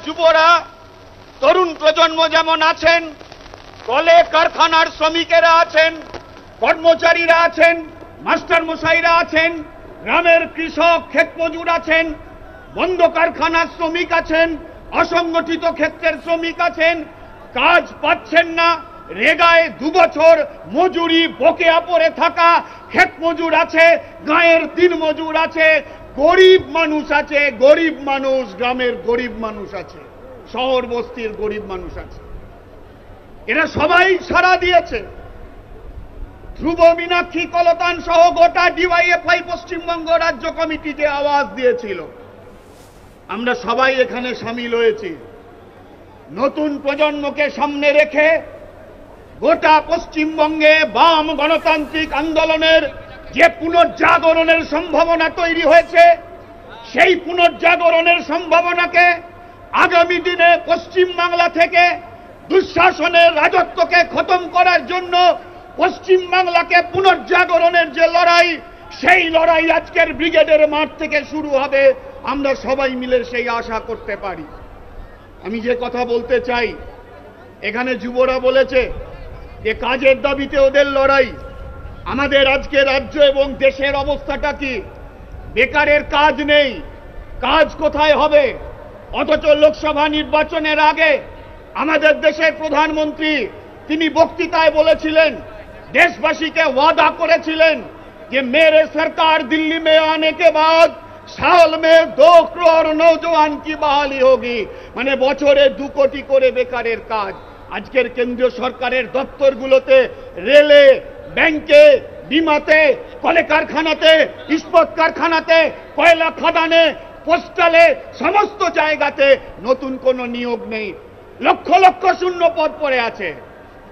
যুবরা, তরুণ প্রজন্ম যেমন আছেন, কলে কারখানার শ্রমিকেরা আছেন, কর্মচারীরা আছেন, মাস্টার মশাইরা আছেন, গ্রামের কৃষক ক্ষেত মজুর আছেন, বন্ধ কারখানার শ্রমিক আছেন, অসংগঠিত ক্ষেত্রের শ্রমিক আছেন, কাজ পাচ্ছেন না, রেগায় 2 বছর মজুরি বকেয়া পড়ে থাকা ক্ষেত মজুর আছে, গাঁয়ের দিন মজুর আছে, গরিব মানুষ আছে, গরিব মানুষ, গ্রামের গরিব মানুষ আছে, শহর বস্তির গরিব মানুষ আছে। এরা সবাই সাড়া দিয়েছে। ধ্রুব, মীনাক্ষী, কলতান সহ গোটা ডিওয়াইএফআই পশ্চিমবঙ্গ রাজ্য কমিটি যে আওয়াজ দিয়েছিল, আমরা সবাই এখানে সামিল হয়েছি। নতুন প্রজন্মকে সামনে রেখে গোটা পশ্চিমবঙ্গে বাম গণতান্ত্রিক আন্দোলনের যে পুনর্জাগরণের সম্ভাবনা তৈরি হয়েছে, সেই পুনর্জাগরণের সম্ভাবনাকে আগামী দিনে পশ্চিমবাংলা থেকে দুঃশাসনের রাজত্বকে খতম করার জন্য পশ্চিমবাংলাকে পুনর্জাগরণের যে লড়াই, সেই লড়াই আজকের ব্রিগেডের মাঠ থেকে শুরু হবে। আমরা সবাই মিলে সেই আশা করতে পারি। আমি যে কথা বলতে চাই, এখানে যুবরা বলেছে যে কাজের দাবিতে ওদের লড়াই। আমাদের আজকে রাজ্য এবং দেশের অবস্থাটা কি? বেকারের কাজ নেই, কাজ কোথায় হবে? অথচ লোকসভা নির্বাচনের আগে আমাদের দেশের প্রধানমন্ত্রী তিনি বক্তৃতায় বলেছিলেন, দেশবাসীকে ওয়াদা করেছিলেন যে मेरे सरकार दिल्ली में आने के बाद साल में 2 करोड़ नौजवान की बहाली होगी। মানে বছরে 2 কোটি করে বেকারের কাজ। আজকের কেন্দ্রীয় সরকারের দপ্তরগুলোতে, রেলে, ব্যাংকে, বিমাতে, কলে কারখানাতে, ইস্পাত কারখানাতে, কয়লা খাদানে, পোস্টালে, সমস্ত জায়গাতে নতুন কোনো নিয়োগ নেই। লক্ষ লক্ষ শূন্য পদ পড়ে আছে।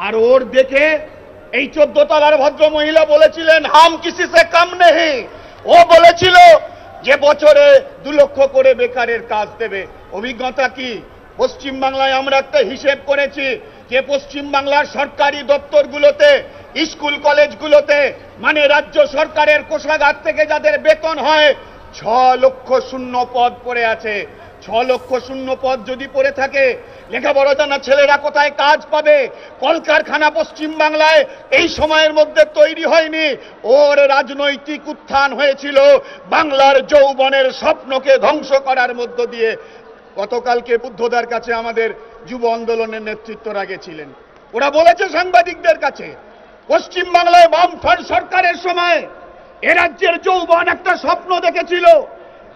আর ওর দেখে এই 14 তলার ভদ্র মহিলা বলেছিলেন হাম কিসি সে কম নেই। ও বলেছিল যে বছরে 2 লক্ষ করে বেকারের কাজ দেবে। অভিজ্ঞতা কি? পশ্চিমবাংলায় আমরা একটা হিসেব করেছি যে পশ্চিমবাংলার সরকারি দপ্তরগুলোতে, স্কুল কলেজগুলোতে, মানে রাজ্য সরকারের কোষাগার থেকে যাদের বেতন হয়, 6 লক্ষ শূন্য পদ পড়ে আছে। 6 লক্ষ শূন্য পদ যদি পড়ে থাকে, লেখাপড়া জানা ছেলেরা কোথায় কাজ পাবে? কলকারখানা পশ্চিমবাংলায় এই সময়ের মধ্যে তৈরি হয়নি। ওর রাজনৈতিক উত্থান হয়েছিল বাংলার যৌবনের স্বপ্নকে ধ্বংস করার মধ্য দিয়ে। গতকালকে বুদ্ধদার কাছে আমাদের যুব আন্দোলনের নেতৃত্বরা গেছিলেন। ওরা বলেছে সাংবাদিকদের কাছে, পশ্চিমবাংলায় বামফ্রন্ট সরকারের সময় এ রাজ্যের যৌবন একটা স্বপ্ন দেখেছিল,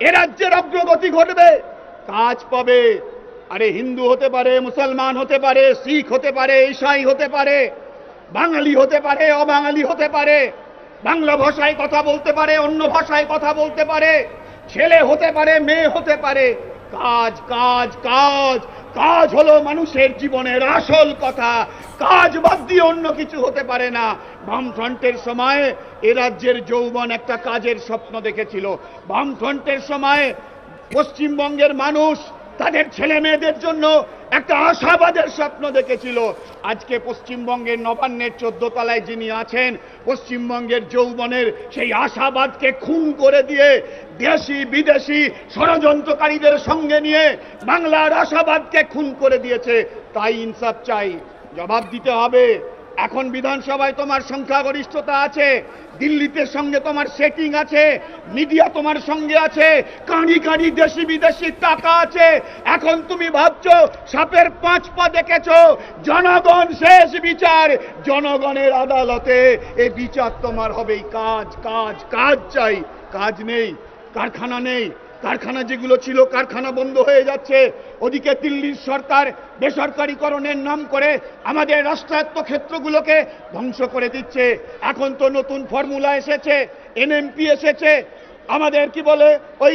এ রাজ্যের অগ্রগতি ঘটবে, কাজ পাবে। আরে হিন্দু হতে পারে, মুসলমান হতে পারে, শিখ হতে পারে, ঈসাই হতে পারে, বাঙালি হতে পারে, অবাঙালি হতে পারে, বাংলা ভাষায় কথা বলতে পারে, অন্য ভাষায় কথা বলতে পারে, ছেলে হতে পারে, মেয়ে হতে পারে। কাজ কাজ কাজ কাজ হলো মানুষের জীবনের আসল কথা। কাজ বাদ দিয়ে অন্য কিছু হতে পারে না। বামফ্রন্টের সময় এ রাজ্যের যৌবন একটা কাজের স্বপ্ন দেখেছিল। বামফ্রন্টের সময় পশ্চিমবঙ্গের মানুষ তাদের ছেলে মেয়েদের জন্য একটা আশাবাদের স্বপ্ন দেখেছিল। আজকে পশ্চিমবঙ্গের নবান্নের 14 তলায় যিনি আছেন, পশ্চিমবঙ্গের যৌবনের সেই আশাবাদকে খুন করে দিয়ে দেশি বিদেশি ষড়যন্ত্রকারীদের সঙ্গে নিয়ে বাংলার আশাবাদকে খুন করে দিয়েছে। তাই ইনসাফ চাই, জবাব দিতে হবে। এখন বিধানসভায় তোমার সংখ্যাগরিষ্ঠতা আছে, দিল্লিতে সঙ্গে তোমার সেটিং আছে, মিডিয়া তোমার সঙ্গে আছে, কাঁড়ি কাঁড়ি দেশি বিদেশি টাকা আছে। এখন তুমি ভাবছো সাপের 5 পা দেখেছো, জনগণ শেষ বিচার, জনগণের আদালতে এই বিচার তোমার হবেই। কাজ কাজ কাজ চাই, কাজ নেই, কারখানা নেই। কারখানা যেগুলো ছিল, কারখানা বন্ধ হয়ে যাচ্ছে। ওদিকে দিল্লির সরকার বেসরকারীকরণের নাম করে আমাদের রাষ্ট্রায়ত্ত ক্ষেত্রগুলোকে ধ্বংস করে দিচ্ছে। এখন তো নতুন ফর্মুলা এসেছে, এনএমপি এসেছে, আমাদের কি বলে ওই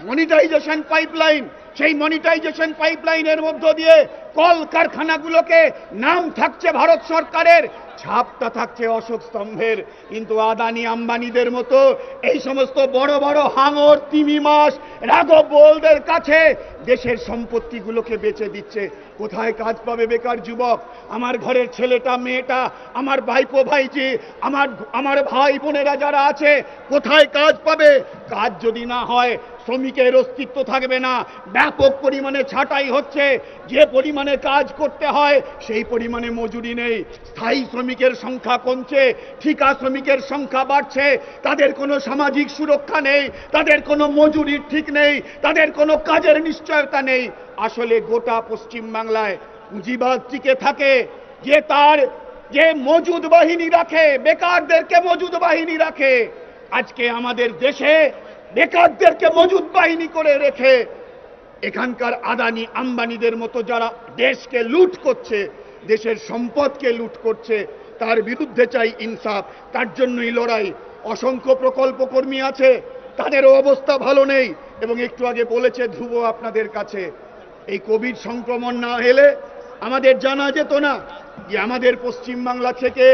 মনিটাইজেশন পাইপলাইন। সেই মনিটাইজেশন পাইপলাইনের মধ্য দিয়ে কল কারখানাগুলোকে নাম থাকছে ভারত সরকারের, ছাপটা থাকছে অশোক স্তম্ভের। কিন্তু আদানি আম্বানিদের মতো এই সমস্ত বড় বড় হাঙর, তিমি মাছ, রাঘব বোলদের কাছে দেশের সম্পত্তিগুলোকে বেচে দিচ্ছে। কোথায় কাজ পাবে বেকার যুবক? আমার ঘরের ছেলেটা, মেয়েটা, আমার ভাইপো ভাইজি, আমার ভাই বোনেরা যারা আছে, কোথায় কাজ পাবে? কাজ যদি না হয় শ্রমিকের অস্তিত্ব থাকবে না। ব্যাপক পরিমাণে ছাঁটাই হচ্ছে, যে পরিমাণে কাজ করতে হয় সেই পরিমাণে মজুরি নেই। স্থায়ী শ্রমিকের সংখ্যা কমছে, ঠিকা শ্রমিকের সংখ্যা বাড়ছে। তাদের কোনো সামাজিক সুরক্ষা নেই, তাদের কোনো মজুরির ঠিক নেই, তাদের কোনো কাজের নিশ্চয়তা নেই। আসলে গোটা পশ্চিম বাংলায় পুঁজিবাদ টিকে থাকে যে মজুদ বাহিনী রাখে, বেকারদেরকে মজুদ বাহিনী রাখে। আজকে আমাদের দেশে বেকারদেরকে মজুদ বাহিনী করে রেখে এখানকার আদানি আম্বানিদের মতো যারা দেশকে লুট করছে, দেশের সম্পদকে লুট করছে, তার বিরুদ্ধে চাই ইনসাফ। তার জন্যই লড়াই। অসংখ্য প্রকল্প কর্মী আছে, তাদেরও অবস্থা ভালো নেই। এবং একটু আগে বলেছে ধ্রুব আপনাদের কাছে, এই কোভিড সংক্রমণ না এলে আমাদের জানা যেত না যে আমাদের পশ্চিম বাংলা থেকে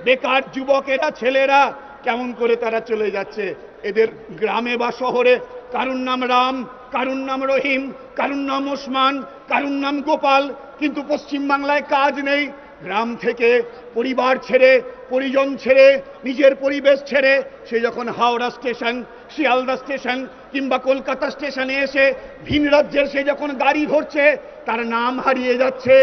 বেকার যুবকেরা, ছেলেরা কেমন করে তারা চলে যাচ্ছে এদের গ্রামে বা শহরে। কারুর নাম রাম, কারুর নাম রহিম, কারুর নাম ওসমান, কারুর নাম গোপাল, কিন্তু পশ্চিম বাংলায় কাজ নেই। গ্রাম থেকে পরিবার ছেড়ে, পরিজন ছেড়ে, নিজের পরিবেশ ছেড়ে সে যখন হাওড়া স্টেশন, শিয়ালদা স্টেশন কিংবা কলকাতা স্টেশনে এসে ভিন রাজ্যের সে যখন গাড়ি ধরছে, তার নাম হারিয়ে যাচ্ছে।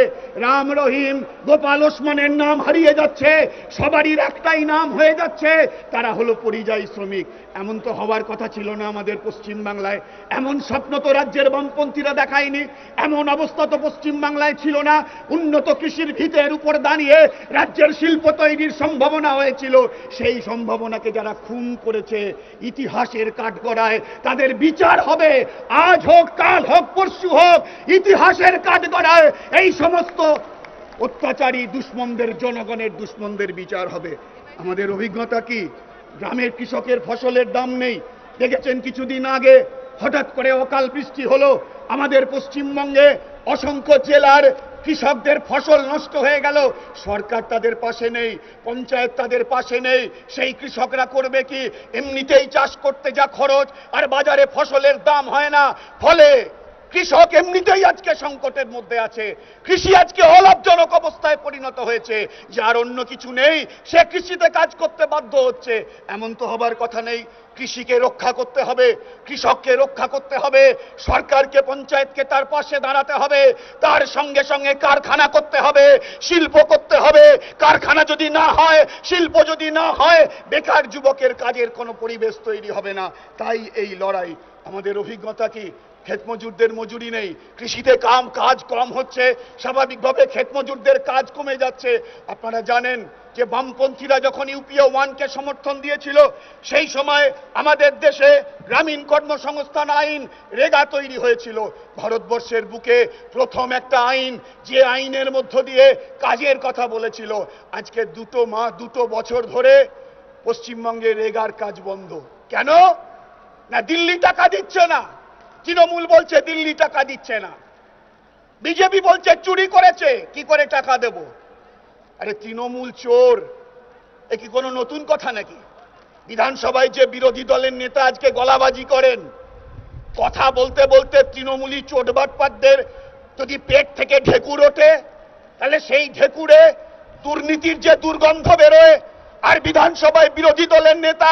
রাম, রহিম, গোপাল, ওসমানের নাম হারিয়ে যাচ্ছে। সবারই একটাই নাম হয়ে যাচ্ছে, তারা হলো পরিযায়ী শ্রমিক। এমন তো হওয়ার কথা ছিল না আমাদের পশ্চিম বাংলায়। এমন স্বপ্ন তো রাজ্যের বামপন্থীরা দেখায়নি, এমন অবস্থা তো পশ্চিম বাংলায় ছিল না। উন্নত কৃষির ভিতের উপর দাঁড়িয়ে রাজ্যের শিল্প তৈরির সম্ভাবনা হয়েছিল। সেই সম্ভাবনাকে যারা খুন করেছে ইতিহাসের কাঠগড়ায়, তাদের বিচার হবে। আজ হোক, কাল হোক, পরশু হোক, ইতিহাসের কাঠগড়ায় এই সমস্ত অত্যাচারী দুশ্মনদের, জনগণের দুশ্মনদের বিচার হবে। আমাদের অভিজ্ঞতা কি? গ্রামের কৃষকের ফসলের দাম নেই। দেখেছেন কিছুদিন আগে হঠাৎ করে অকাল বৃষ্টি হলো, আমাদের পশ্চিমবঙ্গে অসংখ্য জেলার কৃষকদের ফসল নষ্ট হয়ে গেল। সরকার তাদের পাশে নেই, পঞ্চায়েত তাদের পাশে নেই। সেই কৃষকরা করবে কি? এমনিতেই চাষ করতে যা খরচ, আর বাজারে ফসলের দাম হয় না। ফলে কৃষক এমনিতেই আজকে সংকটের মধ্যে আছে। কৃষি আজকে অলাভজনক অবস্থায় পরিণত হয়েছে। যার অন্য কিছু নেই সে কৃষিতে কাজ করতে বাধ্য হচ্ছে। এমন তো হবার কথা নেই। কৃষিকে রক্ষা করতে হবে, কৃষককে রক্ষা করতে হবে, সরকারকে, পঞ্চায়েতকে তার পাশে দাঁড়াতে হবে। তার সঙ্গে সঙ্গে কারখানা করতে হবে, শিল্প করতে হবে। কারখানা যদি না হয়, শিল্প যদি না হয়, বেকার যুবকের কাজের কোনো পরিবেশ তৈরি হবে না। তাই এই লড়াই। আমাদের অভিজ্ঞতা কি? ক্ষেতমজুরদের মজুরি নেই, কৃষিতে কাজ কম হচ্ছে, স্বাভাবিকভাবে ক্ষেতমজুরদের কাজ কমে যাচ্ছে। আপনারা জানেন যে বামপন্থীরা যখন ইউপিএ 1-কে সমর্থন দিয়েছিল, সেই সময় আমাদের দেশে গ্রামীণ কর্মসংস্থান আইন, রেগা তৈরি হয়েছিল। ভারতবর্ষের বুকে প্রথম একটা আইন, যে আইনের মধ্য দিয়ে কাজের কথা বলেছিল। আজকে 2 বছর ধরে পশ্চিমবঙ্গে রেগার কাজ বন্ধ। কেন? না দিল্লি টাকা দিচ্ছে না। তৃণমূল বলছে দিল্লি টাকা দিচ্ছে না, বিজেপি বলছে চুরি করেছে, কি করে টাকা দেব? আরে তৃণমূল চোর, এ কি কোনো নতুন কথা নাকি? বিধানসভায় যে বিরোধী দলের নেতা আজকে গলাবাজি করেন, কথা বলতে বলতে তৃণমূলী চোটবাটপাটদের যদি পেট থেকে ঢেকুর ওঠে, তাহলে সেই ঢেকুরে দুর্নীতির যে দুর্গন্ধ বেরোয়, আর বিধানসভায় বিরোধী দলের নেতা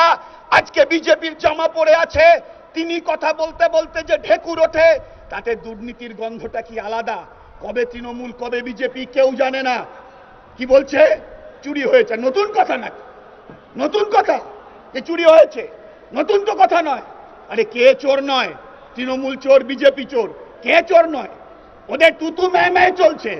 আজকে বিজেপির জামা পরে আছে, তিনি কথা বলতে বলতে যে ঢেকুর ওঠে, তাতে দুর্নীতির গন্ধটা কি আলাদা? কবে তৃণমূল, কবে বিজেপি কেউ জানে না। কি বলছে? চুরি হয়েছে। নতুন কথা নাকি? নতুন কথা যে চুরি হয়েছে? নতুন তো কথা নয়। আরে কে চোর নয়? তৃণমূল চোর, বিজেপি চোর। কে চোর নয়? ওদের তুতু মেয়ে চলছে,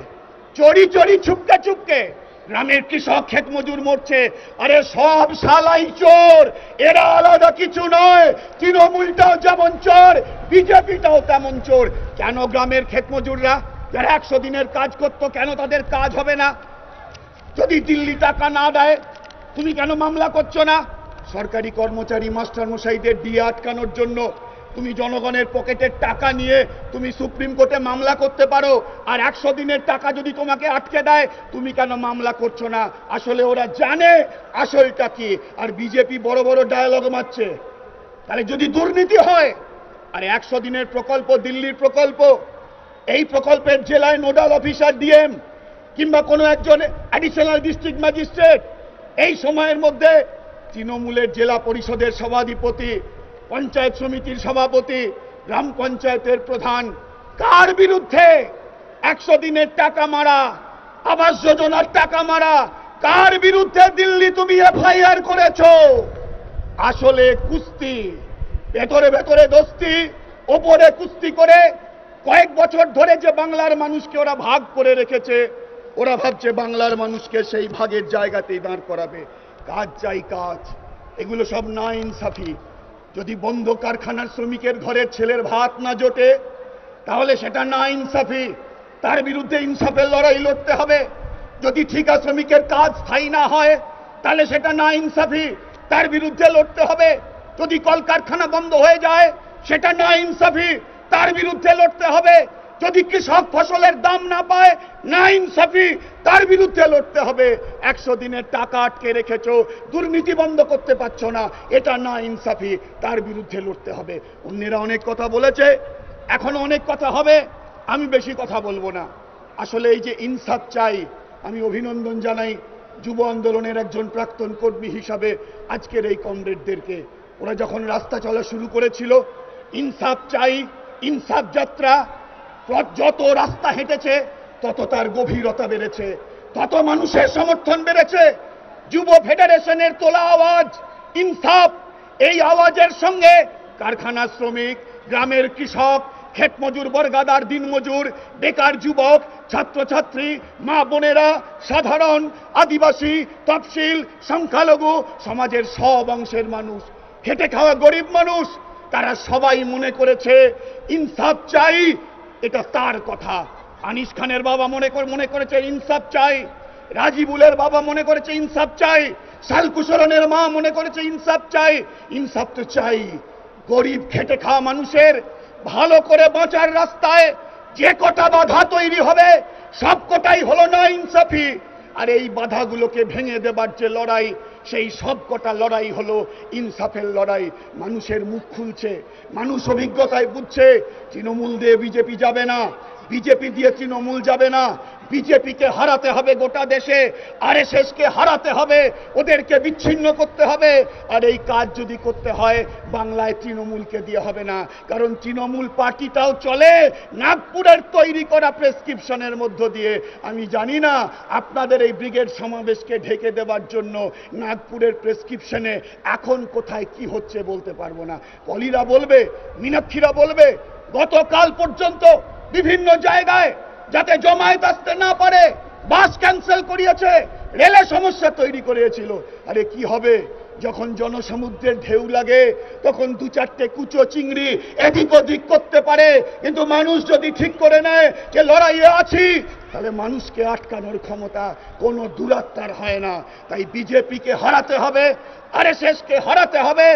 চোরি চোরি, ছুপকে ছুপকে। গ্রামের কৃষক, ক্ষেত মজুর মরছে। আরে সব শালাই চোর, এরা আলাদা কিছু নয়। তৃণমূলটাও যেমন চোর, বিজেপিটাও তেমন চোর। কেন গ্রামের ক্ষেত মজুররা যারা 100 দিনের কাজ করতো, কেন তাদের কাজ হবে না? যদি দিল্লি টাকা না দেয়, তুমি কেন মামলা করছো না? সরকারি কর্মচারী, মাস্টার মশাইদের ডিএ আটকানোর জন্য তুমি জনগণের পকেটের টাকা নিয়ে তুমি সুপ্রিম কোর্টে মামলা করতে পারো। আর 100 দিনের টাকা যদি তোমাকে আটকে দেয়, তুমি কেন মামলা করছো না? আসলে ওরা জানে আসলটা কি, আর বিজেপি বড় বড় ডায়ালগ মারছে। তাহলে যদি দুর্নীতি হয়, আর 100 দিনের প্রকল্প, দিল্লির প্রকল্প, এই প্রকল্পের জেলায় নোডাল অফিসার ডিএম কিংবা কোনো একজন অ্যাডিশনাল ডিস্ট্রিক্ট ম্যাজিস্ট্রেট, এই সময়ের মধ্যে তৃণমূলের জেলা পরিষদের সভাধিপতি পঞ্চায়েত সমিতির সভাপতি, গ্রাম পঞ্চায়েতের প্রধান, কার বিরুদ্ধে 100 দিনের টাকা মারা, আবাস যোজনার টাকা মারা, কার বিরুদ্ধে দিল্লি তুমি এফআইআর করেছো? আসলে কুস্তি, ভেতরে ভেতরে দোস্তি, ওপরে কুস্তি করে কয়েক বছর ধরে যে বাংলার মানুষকে ওরা ভাগ করে রেখেছে, ওরা ভাবছে বাংলার মানুষকে সেই ভাগের জায়গাতেই দাঁড় করাবে। কাজ চাই কাজ, এগুলো সব না ইনসাফি। যদি বন্ধ কারখানার শ্রমিকের ঘরের ছেলের ভাত না জোটে তাহলে সেটা না ইনসাফি, তার বিরুদ্ধে ইনসাফের লড়াই লড়তে হবে। যদি ঠিকা শ্রমিকের কাজ স্থায়ী না হয় তাহলে সেটা না ইনসাফি, তার বিরুদ্ধে লড়তে হবে। যদি কলকারখানা বন্ধ হয়ে যায় সেটা না ইনসাফি, তার বিরুদ্ধে লড়তে হবে। যদি কৃষক ফসলের দাম না পায়, না ইনসাফি, তার বিরুদ্ধে লড়তে হবে। 100 দিনের টাকা আটকে রেখেছো, দুর্নীতি বন্ধ করতে পারছো না, এটা না ইনসাফি, তার বিরুদ্ধে লড়তে হবে। অন্যেরা অনেক কথা বলেছে, এখনো অনেক কথা হবে, আমি বেশি কথা বলবো না। আসলে এই যে ইনসাফ চাই, আমি অভিনন্দন জানাই যুব আন্দোলনের একজন প্রাক্তন কর্মী হিসাবে আজকের এই কমরেডদেরকে। ওরা যখন রাস্তা চলা শুরু করেছিল, ইনসাফ চাই, ইনসাফ যাত্রা, যত রাস্তা হেঁটেছে তত তার গভীরতা বেড়েছে, তত মানুষের সমর্থন বেড়েছে। যুব ফেডারেশনের তোলা আওয়াজ ইনসাফ, এই আওয়াজের সঙ্গে কারখানা শ্রমিক, গ্রামের কৃষক, ক্ষেত মজুর, বর্গাদার, দিনমজুর, বেকার যুবক, ছাত্রছাত্রী, মা বোনেরা, সাধারণ, আদিবাসী, তফসিল, সংখ্যালঘু, সমাজের সব অংশের মানুষ, খেটে খাওয়া গরিব মানুষ, তারা সবাই মনে করেছে ইনসাফ চাই, এটা তার কথা। আনিস খানের বাবা মনে করেছে ইনসাফ চাই, রাজিবুলের বাবা মনে করেছে ইনসাফ চাই, শালকুশরণের মা মনে করেছে ইনসাফ চাই। ইনসাফ তো চাই, গরিব খেটে খাওয়া মানুষের ভালো করে বাঁচার রাস্তায় যে কটা বাধা তৈরি হবে সব কটাই হলো না ইনসাফি। আর এই বাধাগুলোকে ভেঙে দেবার যে লড়াই, সেই সব কটা লড়াই হলো ইনসাফের লড়াই। মানুষের মুখ খুলছে, মানুষ অভিজ্ঞতায় বুঝছে তৃণমূল দিয়ে বিজেপি যাবে না, বিজেপি দিয়ে তৃণমূল যাবে না। বিজেপিকে হারাতে হবে গোটা দেশে, আরএসএসকে হারাতে হবে, ওদেরকে বিচ্ছিন্ন করতে হবে। আর এই কাজ যদি করতে হয় বাংলায় তৃণমূলকে দিয়ে হবে না, কারণ তৃণমূল পার্টিটাও চলে নাগপুরের তৈরি করা প্রেসক্রিপশনের মধ্য দিয়ে। আমি জানি না আপনাদের এই ব্রিগেড সমাবেশকে ঢেকে দেবার জন্য নাগপুরের প্রেসক্রিপশনে এখন কোথায় কি হচ্ছে বলতে পারবো না। পলিরা বলবে, মীনাক্ষীরা বলবে, গতকাল পর্যন্ত বিভিন্ন জায়গায় যাতে জমায়েত আসতে না পারে বাস ক্যান্সেল করিয়েছে, রেলে সমস্যা তৈরি করিয়েছিল। আরে কি হবে, যখন জনসমুদ্রের ঢেউ লাগে তখন 2-4টে কুচো চিংড়ি এদিক ওদিক করতে পারে, কিন্তু মানুষ যদি ঠিক করে নেয় যে লড়াইয়ে আছি, তাহলে মানুষকে আটকানোর ক্ষমতা কোনো দুরাত্মার হয় না। তাই বিজেপিকে হারাতে হবে, আরএসএসকে হারাতে হবে,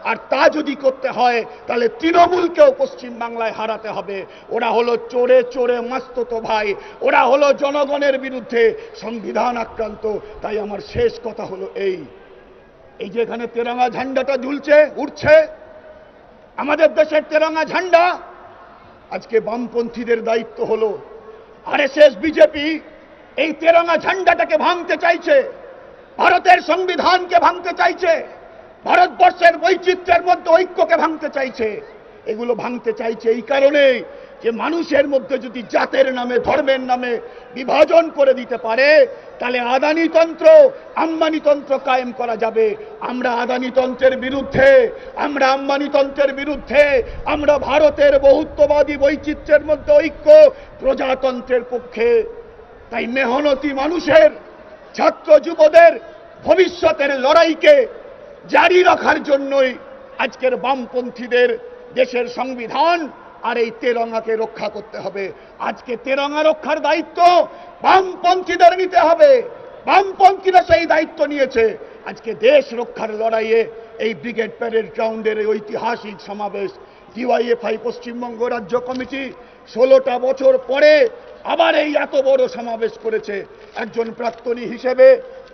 আর তা যদি করতে হয় তাহলে তৃণমূলকেও পশ্চিম বাংলায় হারাতে হবে। ওরা হলো চোরে চোরে মাস্ততো ভাই, ওরা হলো জনগণের বিরুদ্ধে সংবিধান আক্রান্ত। তাই আমার শেষ কথা হলো এই যে এখানে তেরঙ্গা ঝান্ডাটা ঝুলছে, উঠছে, আমাদের দেশের তেরঙ্গা ঝান্ডা, আজকে বামপন্থীদের দায়িত্ব হলো আরএসএস বিজেপি এই তেরঙ্গা ঝান্ডাটাকে ভাঙতে চাইছে, ভারতের সংবিধানকে ভাঙতে চাইছে, ভারতবর্ষের বৈচিত্র্যের মধ্যে ঐক্যকে ভাঙতে চাইছে। এগুলো ভাঙতে চাইছে এই কারণে যে মানুষের মধ্যে যদি জাতের নামে, ধর্মের নামে বিভাজন করে দিতে পারে তাহলে আদানিতন্ত্র, আম্বানিতন্ত্র কায়েম করা যাবে। আমরা আদানিতন্ত্রের বিরুদ্ধে, আমরা আম্বানিতন্ত্রের বিরুদ্ধে, আমরা ভারতের বহুত্ববাদী বৈচিত্র্যের মধ্যে ঐক্য, প্রজাতন্ত্রের পক্ষে। তাই মেহনতি মানুষের, ছাত্র যুবদের ভবিষ্যতের লড়াইকে জারি রাখার জন্যই আজকের বামপন্থীদের দেশের সংবিধান আর এই তেরঙ্গাকে রক্ষা করতে হবে। আজকে তেরঙ্গা রক্ষার দায়িত্ব বামপন্থীদের নিতে হবে, বামপন্থীরা সেই দায়িত্ব নিয়েছে। আজকে দেশ রক্ষার লড়াইয়ে এই ব্রিগেড প্যারেড গ্রাউন্ডের ঐতিহাসিক সমাবেশ, ডিওয়াইএফআই পশ্চিমবঙ্গ রাজ্য কমিটি 16টা বছর পরে আবার এই এত বড় সমাবেশ করেছে। একজন প্রাক্তনী হিসেবে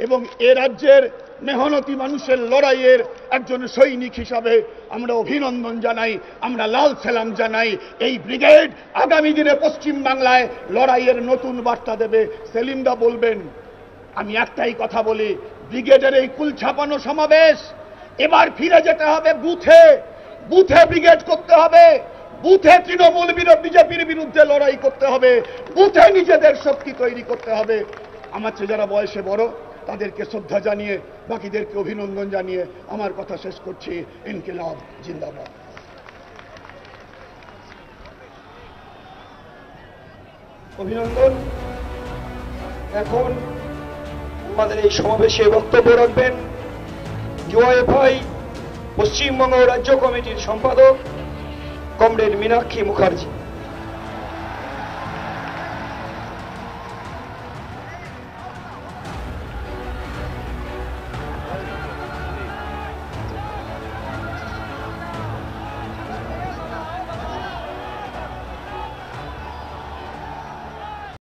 এবং এ রাজ্যের মেহনতি মানুষের লড়াইয়ের একজন সৈনিক হিসাবে আমরা অভিনন্দন জানাই, আমরা লাল সালাম জানাই। এই ব্রিগেড আগামী দিনে পশ্চিম বাংলায় লড়াইয়ের নতুন বার্তা দেবে। সেলিমদা বলবেন, আমি একটাই কথা বলি, ব্রিগেডের এই কুল ছাপানো সমাবেশ, এবার ফিরে যেতে হবে বুথে, বুথে ব্রিগেড করতে হবে, বুথে তৃণমূল বিজেপির বিরুদ্ধে লড়াই করতে হবে, বুথে নিজেদের শক্তি তৈরি করতে হবে। আমার চেয়ে যারা বয়সে বড় তাদেরকে শ্রদ্ধা জানিয়ে, বাকিদেরকে অভিনন্দন জানিয়ে আমার কথা শেষ করছি। ইনকিলাব জিন্দাবাদ। অভিনন্দন। এখন আমাদের এই সমাবেশে বক্তব্য রাখবেন ডিওয়াইএফআই পশ্চিমবঙ্গ রাজ্য কমিটির সম্পাদক কমরেড মীনাক্ষী মুখার্জি।